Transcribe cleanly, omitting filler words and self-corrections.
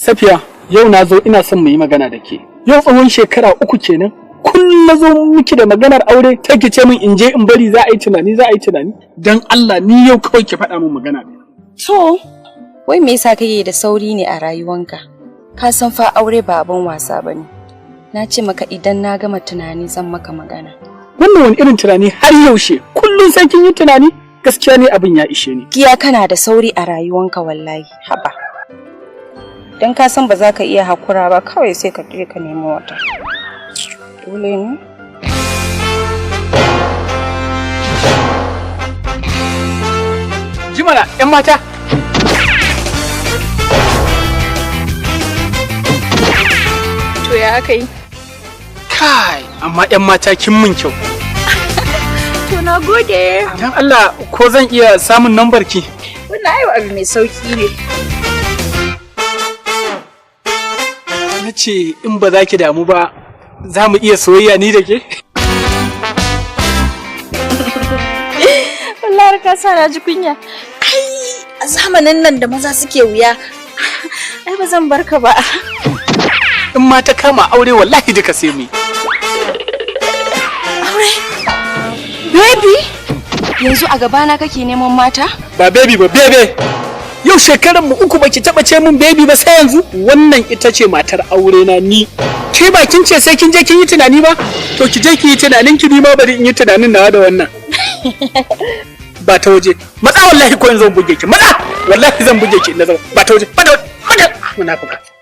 Safiya, yau na zo ina son mu yi magana da ke. Yau tsawon shekara 3 kenan. Kullum na zo miki da maganar aure ta ki ce min in je in bari za a yi tunani. Dan Allah ni yau kawai ki faɗa min magana. To, wai me yasa kake da sauri ne a rayuwanka? Ka san fa aure ba abin wasa bane. Na ce maka idan na gama tunani zan maka magana. Wannan wani irin tunani har yaushe? Kullum sai kin yi tunani? Gaskiya ne abin ya ishe ni. Kiya kana da sauri a rayuwanka wallahi. Haba. Dan ka san ba za ka iya hakura ba kawai sai ka je ka nemi wata. Dole ne? Jimala, 'yan mata. To ya aka yi? Kai, amma 'yan mata kin min kyau. To na gode. Dan Allah, ko zan iya samun lambar ki? Wannan ayo abu mai sauki ne. Na ce in ba za ki damu ba, za mu iya soyayya ni da ke? Wallahi ka sa na ji kunya. Ai, a zamanin nan da maza suke wuya. Ai ba zan barka ba. In ma ta kama aure wallahi duka sai mu. Aure? Baby? Yanzu a gabana kake neman mata? Ba baby ba, bebe. Yau shekaran mu 3 baki taba ce min baby ba sai yanzu. Wannan ita ce matar aure na ni. Ke ba kin ce sai kin je kin yi tunani ba? To ki je ki yi tunanin ki, ni ma bari in yi tunanin nawa da wannan. Ba ta waje. Matsa wallahi ko yanzu zan buge ki. Matsa. Wallahi zan buge ki in na zama. Ba ta waje. Ba ta waje. Munafika.